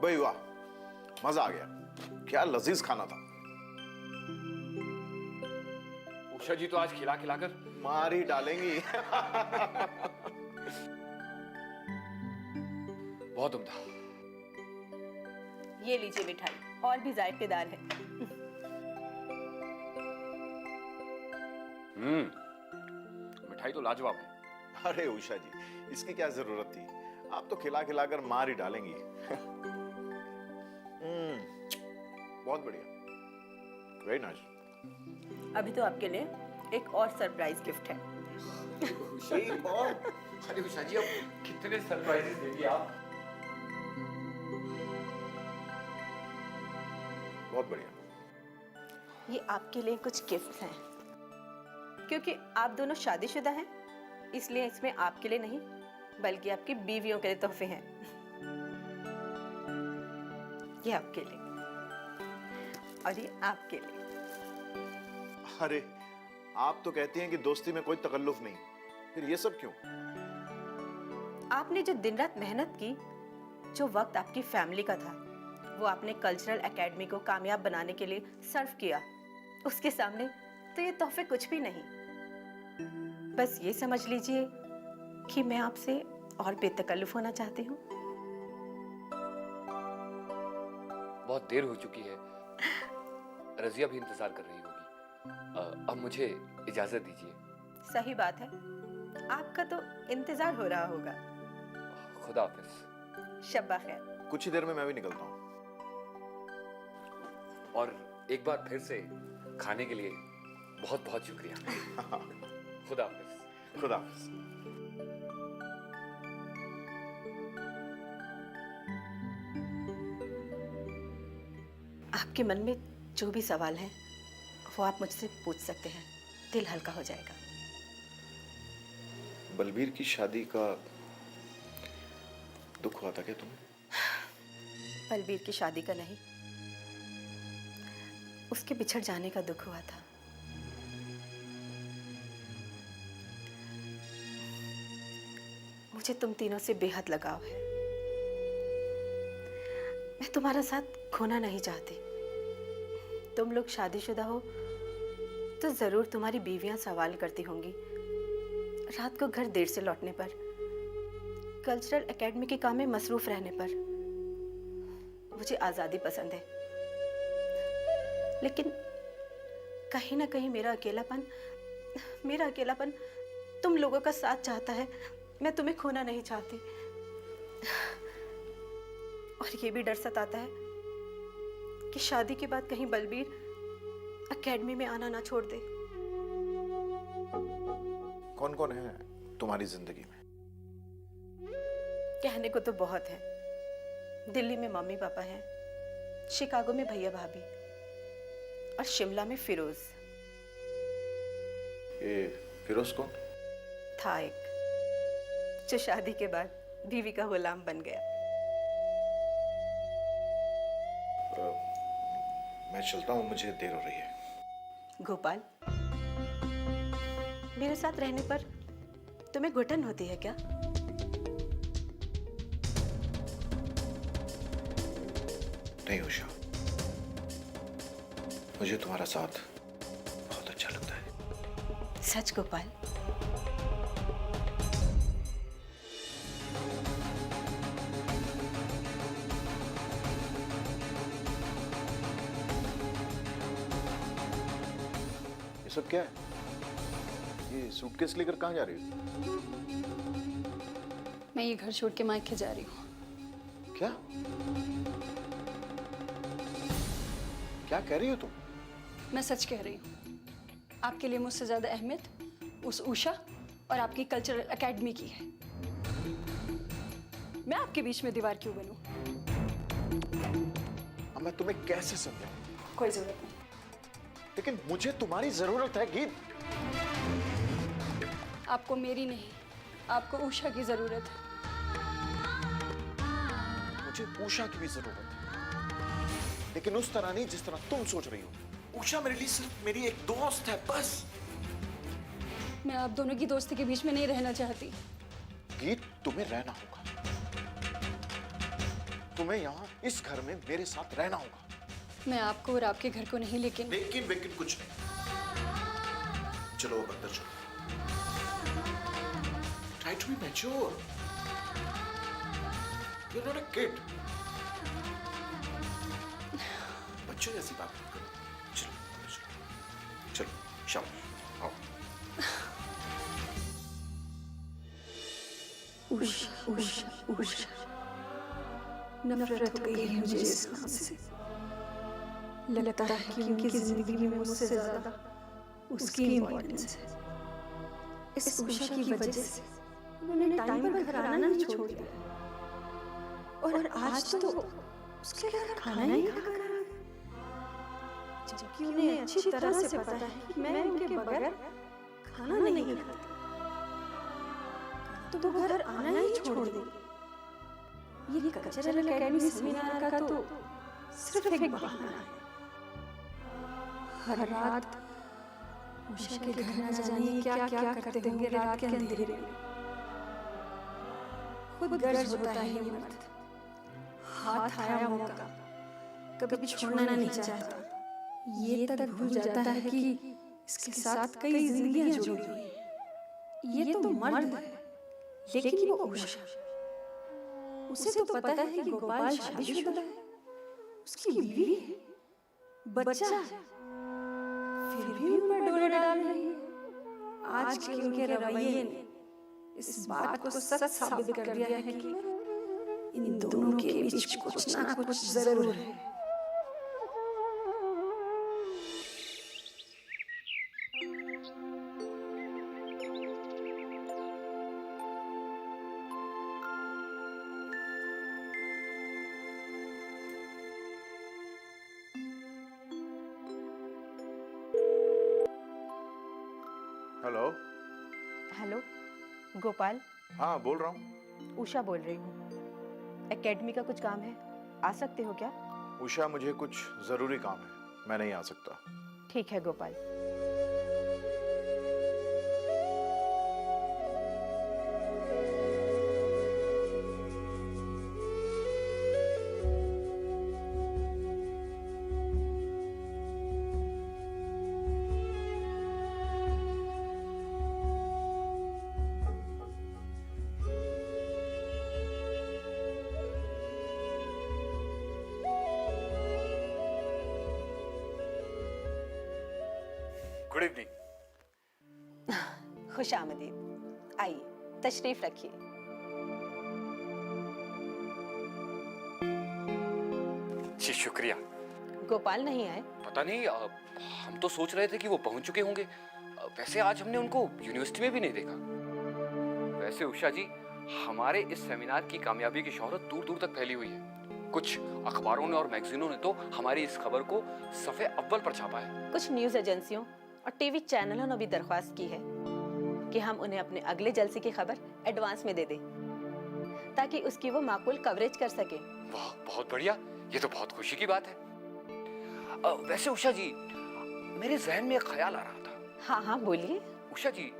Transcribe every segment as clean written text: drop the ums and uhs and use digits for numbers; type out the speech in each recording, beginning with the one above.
भाई वाह, मजा आ गया। क्या लजीज खाना था। उषा जी तो आज खिला खिलाकर मार ही डालेंगी। बहुत उम्दा। ये लीजिए मिठाई, और भी जायकेदार है। मिठाई तो लाजवाब है। अरे उषा जी, इसकी क्या जरूरत थी, आप तो खिला खिलाकर मार ही डालेंगी। बहुत बढ़िया, वेरी नाइस। अभी तो आपके लिए एक और सरप्राइज गिफ्ट है। उषा जी, अरे उषा जी, अब कितने सरप्राइजेस देंगी आप? बहुत बढ़िया। ये आपके लिए कुछ गिफ्ट हैं। क्योंकि आप दोनों शादीशुदा हैं, इसलिए इसमें आपके लिए नहीं बल्कि आपकी बीवियों के लिए तोहफे हैं। ये आपके लिए और ये आपके लिए। अरे आप तो कहती हैं कि दोस्ती में कोई तकल्लुफ नहीं, फिर ये सब क्यों? आपने जो दिन रात मेहनत की, जो वक्त आपकी फैमिली का था, वो आपने कल्चरल एकेडमी को कामयाब बनाने के लिए सर्व किया। उसके सामने तो ये तोहफे कुछ भी नहीं। बस ये समझ लीजिए कि मैं आपसे और बेतकल्लुफ होना चाहती हूँ। बहुत देर हो चुकी है, रजिया भी इंतजार कर रही होगी। अब मुझे इजाजत दीजिए। सही बात है, आपका तो इंतजार हो रहा होगा। खुदा हाफिज। शब्बा खैर। कुछ ही देर में मैं भी निकलता हूँ। और एक बार फिर से खाने के लिए बहुत बहुत शुक्रिया। खुदा हाफिज। खुदा हाफिज। आपके मन में जो भी सवाल है वो आप मुझसे पूछ सकते हैं, दिल हल्का हो जाएगा। बलबीर की शादी का दुख हुआ था क्या तुम्हें? बलबीर की शादी का नहीं, उसके बिछड़ जाने का दुख हुआ था। मुझे तुम तीनों से बेहद लगाव है। मैं तुम्हारा साथ खोना नहीं चाहती। तुम लोग शादीशुदा हो तो जरूर तुम्हारी बीवियां सवाल करती होंगी रात को घर देर से लौटने पर, कल्चरल एकेडमी के काम में मसरूफ रहने पर। मुझे आज़ादी पसंद है, लेकिन कहीं ना कहीं मेरा अकेलापन तुम लोगों का साथ चाहता है। मैं तुम्हें खोना नहीं चाहती। और ये भी डर सताता है कि शादी के बाद कहीं बलबीर एकेडमी में आना ना छोड़ दे। कौन कौन है तुम्हारी जिंदगी में? कहने को तो बहुत है। दिल्ली में मम्मी पापा हैं, शिकागो में भैया भाभी और शिमला में फिरोज। ये फिरोज कौन? था एक, जो शादी के बाद बीवी का गुलाम बन गया। मैं चलता हूँ, मुझे देर हो रही है। गोपाल, मेरे साथ रहने पर तुम्हें घुटन होती है क्या? नहीं उषा, मुझे तुम्हारा साथ बहुत अच्छा लगता है। सच गोपाल? ये सब क्या है? ये सूटकेस लेकर कहाँ जा रही हो? मैं ये घर छोड़ के मायके जा रही हूँ। क्या क्या कह रही हो तुम? मैं सच कह रही हूँ। आपके लिए मुझसे ज्यादा अहमियत उस उषा और आपकी कल्चरल एकेडमी की है। मैं आपके बीच में दीवार क्यों बनूं? अब मैं तुम्हें कैसे समझाऊं? कोई जरूरत नहीं। लेकिन मुझे तुम्हारी जरूरत है गीत। आपको मेरी नहीं, आपको उषा की जरूरत है। मुझे उषा की भी जरूरत है, लेकिन उस तरह नहीं जिस तरह तुम सोच रही हो। उषा मेरे लिए सिर्फ मेरी एक दोस्त है, बस। मैं आप दोनों की दोस्ती के बीच में नहीं रहना चाहती। गीत, तुम्हें रहना होगा। तुम्हें यहाँ इस घर में मेरे साथ रहना होगा। मैं आपको और आपके घर को नहीं, लेकिन लेकिन कुछ नहीं। चलो अब अंदर चलो। Try to be mature. You're not a kid. बच्चों जैसी बात मत करो। चलो अंदर चलो। चलो शाबाश आओ। उषा उषा उषा, नफरत हो गई है मुझे इस नाम से। लगता है कि उनकी जिंदगी में मुझसे ज्यादा उसकी इम्पोर्टेंस है। इस उषा की वजह से उन्होंने टाइम पर घर आना नहीं छोड़ दिया, और आज तो उसके घर खाना ही खा कर, जबकि उन्हें अच्छी तरह से पता है कि मैं उनके बगैर खाना नहीं खाता, तो वो घर आना ही छोड़ दे। ये कल्चरल एकेडमी सेमिनार का तो सिर्फ एक बहाना है। हर रात उषा के घर न जाने क्या क्या करते होंगे रात के अंधेरे में। खुद गर्ज होता है ये मर्द, हाथ आया मौका कभी छोड़ना नहीं चाहता। ये तक भूल जाता है कि इसके साथ कई जिंदगियां जुड़ी हुई हैं। ये तो मर्द है, लेकिन वो उषा, उसे तो पता है कि गोपाल शादीशुदा है, उसकी बीवी है, बच्चा है, फिर भी उन पर डोरा डाल रही है। आज के उनके रवैये ने इस बात को सच साबित कर दिया है कि इन दोनों के बीच कुछ ना कुछ जरूर है। हेलो। हेलो गोपाल, हाँ बोल रहा हूँ। उषा बोल रही हूँ। एकेडमी का कुछ काम है, आ सकते हो क्या? उषा मुझे कुछ जरूरी काम है, मैं नहीं आ सकता। ठीक है गोपाल। Good evening. खुश आमदीद, आइए तशरीफ रखिए। जी शुक्रिया। गोपाल नहीं आए? पता नहीं, हम तो सोच रहे थे कि वो पहुंच चुके होंगे। वैसे आज हमने उनको यूनिवर्सिटी में भी नहीं देखा। वैसे उषा जी, हमारे इस सेमिनार की कामयाबी की शोहरत दूर दूर तक फैली हुई है। कुछ अखबारों ने और मैगजीनों ने तो हमारी इस खबर को सफ़े अव्वल पर छापा है। कुछ न्यूज एजेंसियों और टीवी चैनलों ने भी दरख्वास्त की है कि हम उन्हें अपने अगले जलसे की खबर एडवांस में दे दें, ताकि उसकी वो माकूल कवरेज कर सके। वाह, बहुत बढ़िया, ये तो बहुत खुशी की बात है। वैसे उषा जी, मेरे जहन में एक ख्याल आ रहा था। हाँ हाँ बोलिए। उषा जी,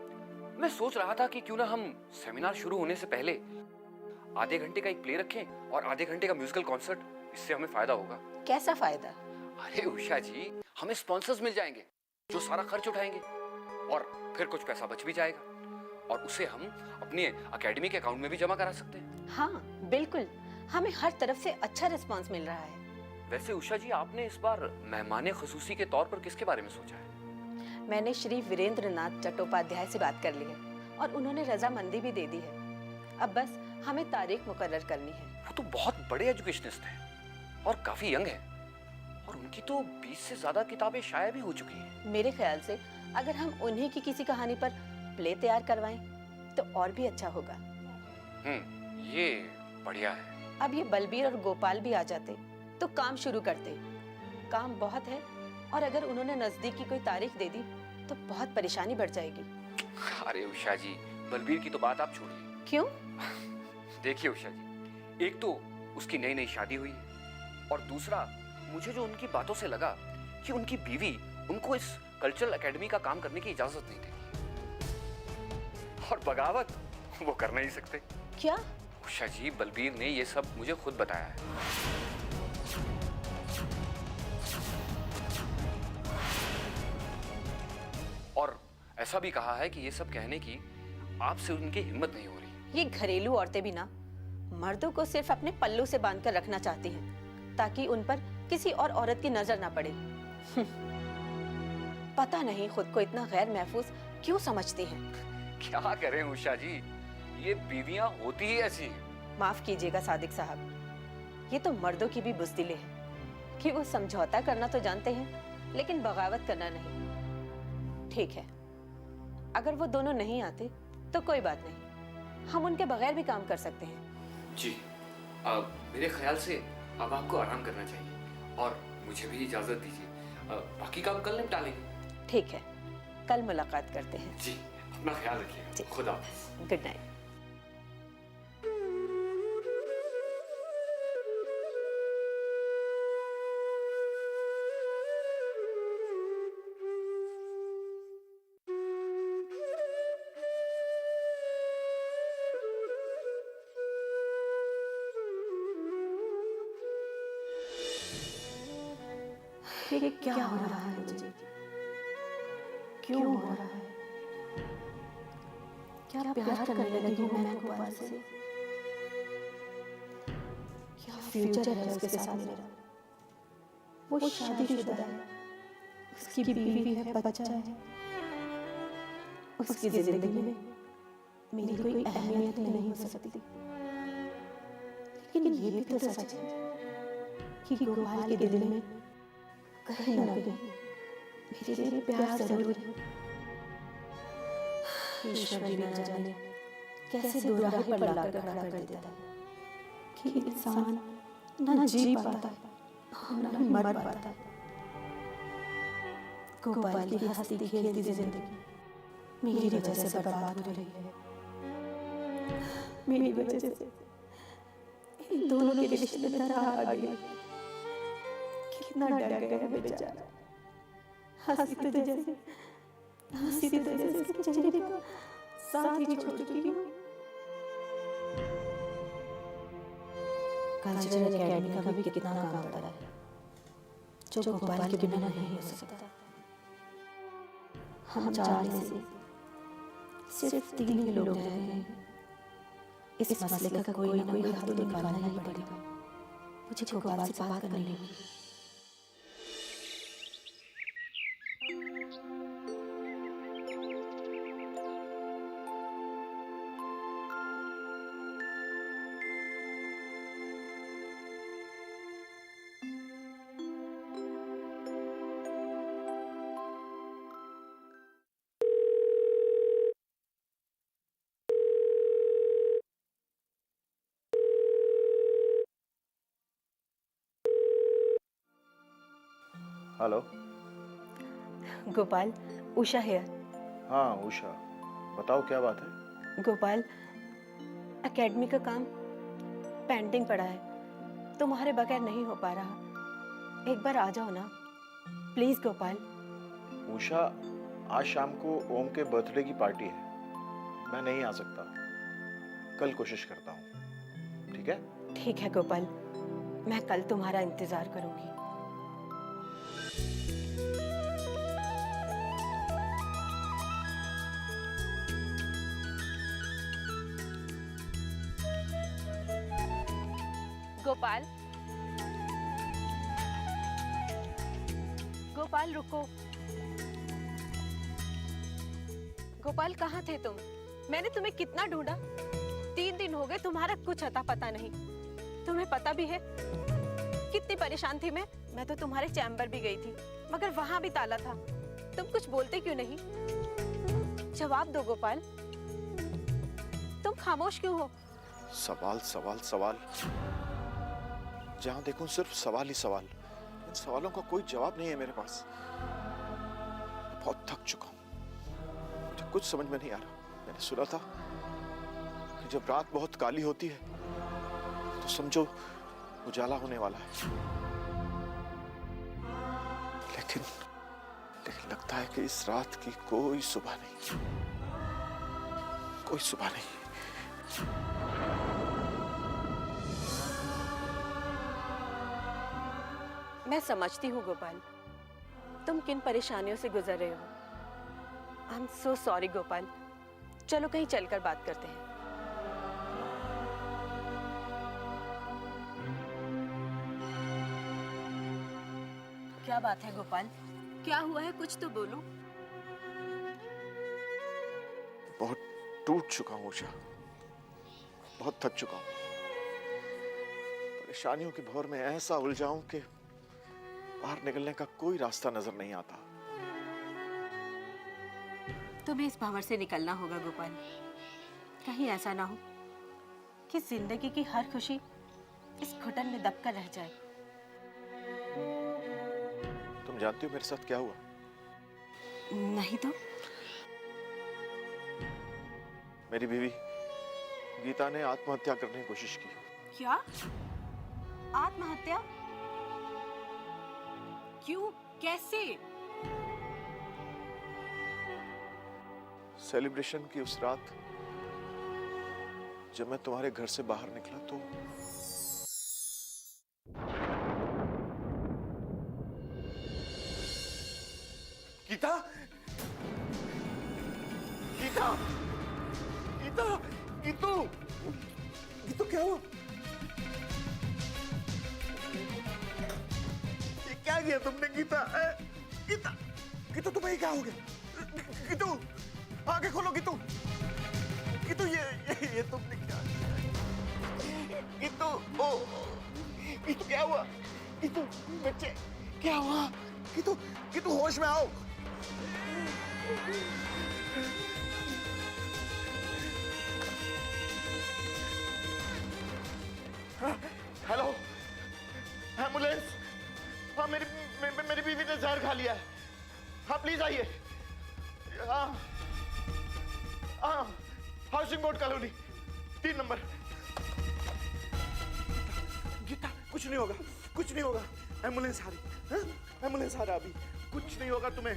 मैं सोच रहा था कि क्यों ना हम सेमिनार शुरू होने से पहले आधे घंटे का एक प्ले रखें और आधे घंटे का म्यूजिकल कॉन्सर्ट। इससे हमें फायदा होगा। कैसा फायदा? अरे उषा जी, हमें स्पॉन्सर्स मिल जाएंगे जो सारा खर्च उठाएंगे, और फिर कुछ पैसा बच भी जाएगा और उसे हम अपने एकेडमी के अकाउंट में भी जमा करा सकते हैं। हाँ बिल्कुल, हमें हर तरफ से अच्छा रिस्पांस मिल रहा है। वैसे उषा जी, आपने इस बार मेहमाने खुसूसी के तौर पर किसके बारे में सोचा है? मैंने श्री वीरेंद्र नाथ चट्टोपाध्याय से बात कर ली है और उन्होंने रजामंदी भी दे दी है। अब बस हमें तारीख मुकर्रर करनी है। वो तो बहुत बड़े एजुकेशनिस्ट हैं और काफी यंग हैं, और उनकी तो 20 से ज्यादा किताबें शाया भी हो चुकी हैं। मेरे ख्याल से अगर हम उन्हीं की किसी कहानी पर प्ले तैयार करवाएं तो और भी अच्छा होगा। ये बढ़िया है। अब ये बलबीर और गोपाल भी आ जाते तो काम शुरू करते। काम बहुत है, और अगर उन्होंने नजदीक की कोई तारीख दे दी तो बहुत परेशानी बढ़ जाएगी। अरे उषा जी, बलबीर की तो बात आप छोड़िए। क्यों? देखिए उषा जी, एक तो उसकी नई नई शादी हुई है, और दूसरा मुझे जो उनकी बातों से लगा कि उनकी बीवी उनको इस कल्चरल एकेडमी का काम करने की इजाजत नहीं देगी, और बगावत वो कर नहीं सकते। क्या? उषा जी, बलबीर ने ये सब मुझे खुद बताया है। और ऐसा भी कहा है कि ये सब कहने की आपसे उनकी हिम्मत नहीं हो रही। ये घरेलू औरतें भी ना मर्दों को सिर्फ अपने पल्लू से बांधकर रखना चाहती हैं ताकि उन पर किसी और औरत की नजर ना पड़े। पता नहीं खुद को इतना गैर महफूज क्यों समझती हैं। क्या करें उषा जी, ये बीवियां होती ही ऐसी हैं। माफ कीजिएगा सादिक साहब, ये तो मर्दों की भी बुज़दिली है कि वो समझौता करना तो जानते हैं लेकिन बगावत करना नहीं। ठीक है, अगर वो दोनों नहीं आते तो कोई बात नहीं, हम उनके बगैर भी काम कर सकते हैं। जी, मेरे ख्याल से अब आपको आराम करना चाहिए और मुझे भी इजाजत दीजिए। बाकी काम कल निपटा लेंगे। ठीक है, कल मुलाकात करते हैं। जी, अपना ख्याल रखिएगा। जी। खुदा हाफिज। Good night. ये क्या हो रहा है मुझे? क्यों हो रहा है? क्या प्यार करने लगी हूँ मैं गोपाल से? क्या फ्यूचर है उसके साथ मेरा? वो शादीशुदा है, उसकी बीवी है, बच्चा है। उसकी जिंदगी में मेरी कोई अहमियत नहीं हो सकती। लेकिन ये भी तो सच है कि गोपाल के दिल में कहीं ना कहीं मेरे लिए प्यार जरूर है। ईश्वर भी ना जाने कैसे दो राह पर लाकर खड़ा कर देता है कि इंसान ना जी पाता है ना मर पाता है। गोपाल की हंसती खेलती जिंदगी मेरी वजह से बर्बाद हो रही है। मेरी वजह से इन दोनों के रिश्ते में दरार आ गई। कितना डर गया बेचारा। हंसी तो जैसे उसके चेहरे का साथ ही छोड़ चुकी हूँ। कल्चरल एकेडमी का भी कितना काम पड़ा है जो गोपाल के बिना नहीं हो सकता। हम 4 में से सिर्फ 3 ही लोग रह गए हैं। इस मसले का कोई ना कोई हल तो निकालना ही पड़ेगा। मुझे गोपाल से बात करनी होगी। हेलो। गोपाल, उषा है। हाँ उषा, बताओ क्या बात है। गोपाल, एकेडमी का काम पेंडिंग पड़ा है, तुम्हारे बगैर नहीं हो पा रहा। एक बार आ जाओ ना प्लीज गोपाल। उषा, आज शाम को ओम के बर्थडे की पार्टी है, मैं नहीं आ सकता। कल कोशिश करता हूँ, ठीक है? ठीक है गोपाल, मैं कल तुम्हारा इंतजार करूंगी। गोपाल, गोपाल रुको। गोपाल कहाँ थे तुम? मैंने तुम्हें कितना ढूंढा। 3 दिन हो गए, तुम्हारा कुछ अता पता नहीं। तुम्हें पता भी है कितनी परेशान थी मैं तो तुम्हारे चैम्बर भी गई थी, मगर वहां भी ताला था। तुम कुछ बोलते क्यों नहीं? जवाब दो गोपाल, तुम खामोश क्यों हो? सवाल सवाल सवाल, जहां देखूं सिर्फ सवाल ही सवाल। इन सवालों का कोई जवाब नहीं है मेरे पास। मैं बहुत थक चुका हूं, मुझे कुछ समझ में नहीं आ रहा। मैंने सुना था कि जब रात बहुत काली होती है तो समझो उजाला होने वाला है, लेकिन लगता है कि इस रात की कोई सुबह नहीं, कोई सुबह नहीं। मैं समझती हूँ गोपाल, तुम किन परेशानियों से गुजर रहे हो। I am so sorry Gopal. चलो कहीं चलकर बात करते हैं। क्या बात है गोपाल, क्या हुआ है, कुछ तो बोलो। बहुत टूट चुका हूँ उषा, बहुत थक चुका हूँ। परेशानियों की भंवर में ऐसा उलझा हूं कि बाहर निकलने का कोई रास्ता नजर नहीं आता। तुम्हें इस भंवर से निकलना होगा गोपाल। कहीं ऐसा ना हो कि जिंदगी की हर खुशी इस घुटन में दबकर रह जाए। तुम जानती हो मेरे साथ क्या हुआ? नहीं तो? मेरी बीवी गीता ने आत्महत्या करने की कोशिश की। क्या? आत्महत्या? क्यों, कैसे? सेलिब्रेशन की उस रात जब मैं तुम्हारे घर से बाहर निकला तो गीता, गीता, गीता, गीतू, गीतू क्या हुआ? ये क्या किया तुमने गीता? गीता, गीतू तुम्हें क्या हो गया? गीतू, आंखें खोलो गीतू, गीतू ये तुमने क्या किया? गीतू, ओ, गीतू क्या हुआ? गीतू बच्चे क्या हुआ? गीतू, गीतू होश में आओ। Hello, ambulance. हाँ, मेरी बीवी ने जहर खा लिया है। हाँ प्लीज आइए। हाँ हाँ, हाउसिंग बोर्ड कॉलोनी 3 नंबर। गीता कुछ नहीं होगा, कुछ नहीं होगा। एम्बुलेंस आ रही, एम्बुलेंस आ रहा अभी, कुछ नहीं होगा तुम्हें।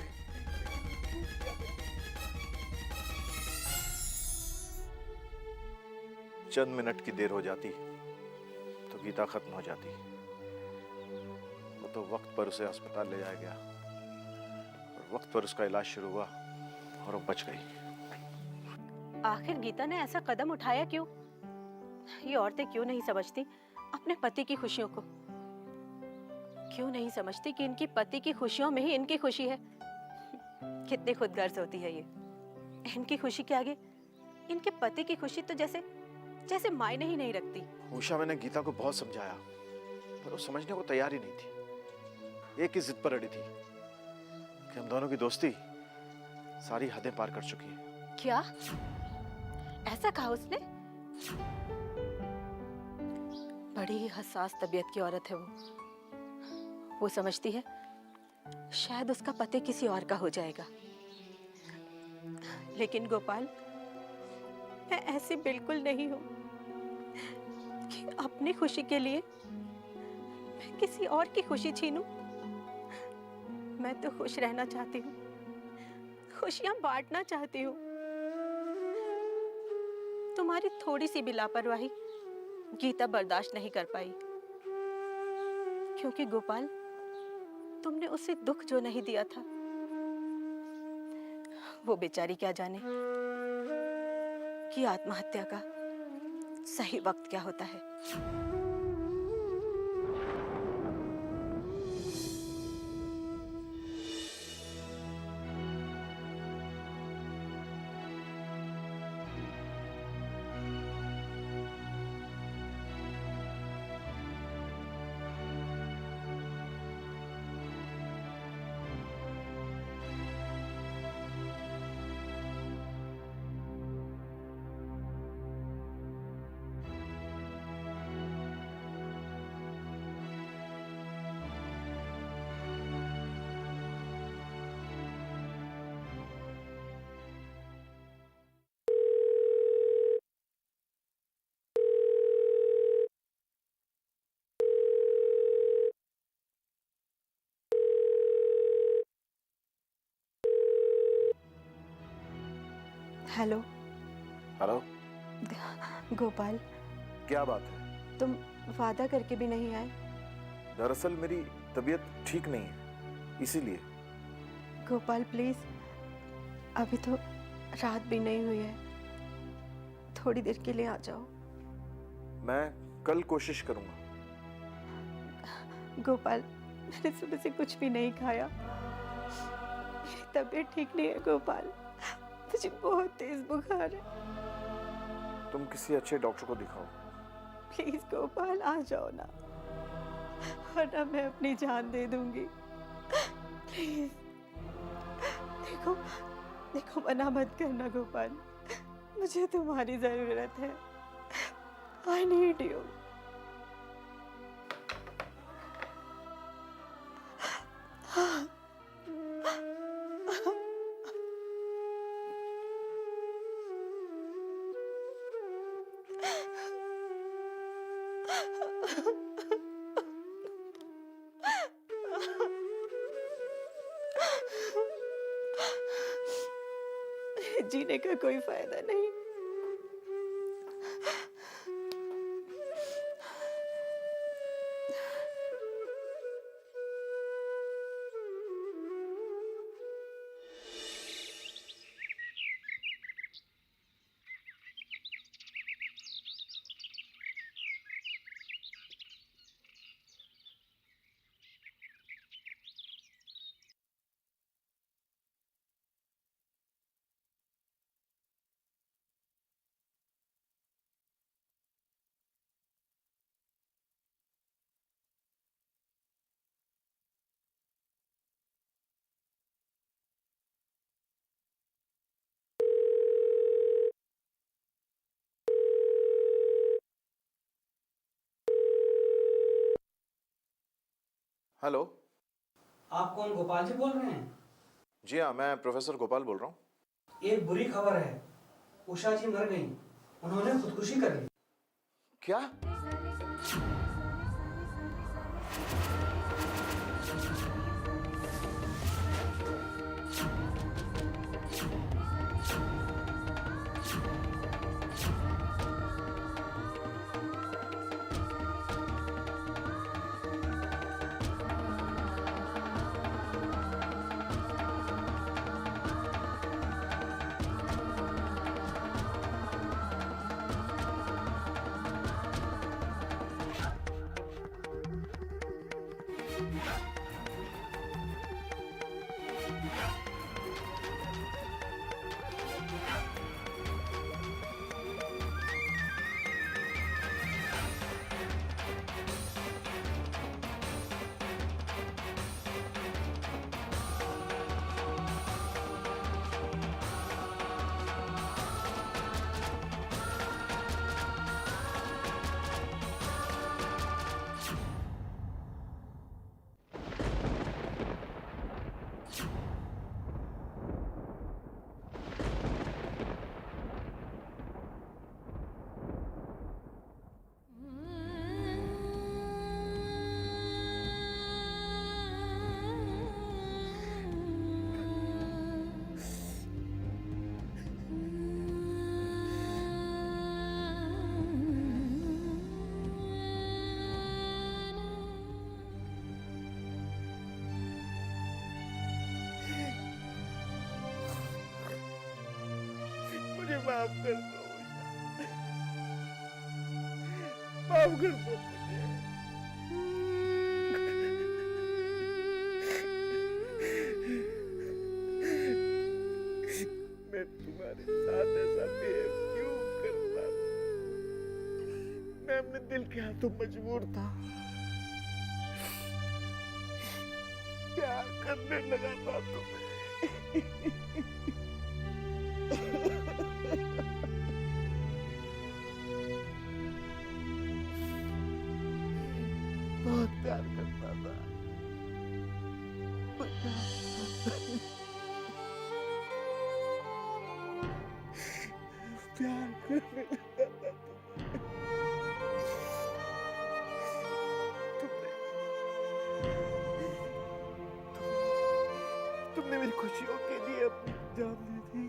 चंद मिनट की देर हो जाती तो गीता खत्म हो जाती। वो तो वक्त पर उसे अस्पताल ले जाया गया और वक्त पर उसका इलाज शुरू हुआ और वो बच गई। आखिर गीता ने ऐसा कदम उठाया क्यों? ये औरतें क्यों नहीं समझती अपने पति की खुशियों को? क्यों नहीं समझती कि इनकी पति की खुशियों में ही इनकी खुशी है? कितनी खुदगर्ज होती है ये। इनकी खुशी के आगे इनके पति की खुशी तो जैसे जैसे मायने ही नहीं रखती। उषा, मैंने गीता को बहुत समझाया पर वो समझने को तैयार ही नहीं थी। एक ही जिद पर अड़ी थी कि हम दोनों की दोस्ती सारी हदें पार कर चुकी है। क्या ऐसा कहा उसने? बड़ी ही हसास तबीयत की औरत है वो समझती है शायद उसका पति किसी और का हो जाएगा। लेकिन गोपाल, मैं ऐसी बिल्कुल नहीं हूं कि अपनी खुशी के लिए मैं किसी और की खुशी छीनूं। मैं तो खुश रहना चाहती हूँ, खुशियां बांटना चाहती हूँ। तुम्हारी थोड़ी सी भी लापरवाही गीता बर्दाश्त नहीं कर पाई। क्योंकि गोपाल, तुमने उसे दुख जो नहीं दिया था, वो बेचारी क्या जाने कि आत्महत्या का सही वक्त क्या होता है। हेलो। हेलो, गोपाल, क्या बात है? तुम वादा करके भी नहीं आए। दरअसल मेरी तबीयत ठीक नहीं है, इसीलिए। गोपाल प्लीज, अभी तो रात भी नहीं हुई है, थोड़ी देर के लिए आ जाओ। मैं कल कोशिश करूंगा। गोपाल, मैंने सुबह से कुछ भी नहीं खाया, मेरी तबीयत ठीक नहीं है गोपाल, मुझे बहुत तेज बुखार है। तुम किसी अच्छे डॉक्टर को दिखाओ। प्लीज गोपाल आ जाओ ना, वरना मैं अपनी जान दे दूंगी। प्लीज देखो देखो, मना मत करना गोपाल, मुझे तुम्हारी जरूरत है। I need you. जीने का कोई फायदा नहीं। हेलो। आप कौन, गोपाल जी बोल रहे हैं? जी हाँ, मैं प्रोफेसर गोपाल बोल रहा हूँ। एक बुरी खबर है, उषा जी मर गई, उन्होंने खुदकुशी कर ली। क्या? मुझे माफ कर दो, माफ कर दो मुझे। मैं तुम्हारे साथ ऐसा बिहेव क्यों करता था? मैं अपने दिल के हाथों मजबूर था, प्यार करने लगा था तुम्हें। बहुत प्यार करता था, प्यार करने लगा था तुमने मेरी खुशियों के लिए अपनी जान दे दी।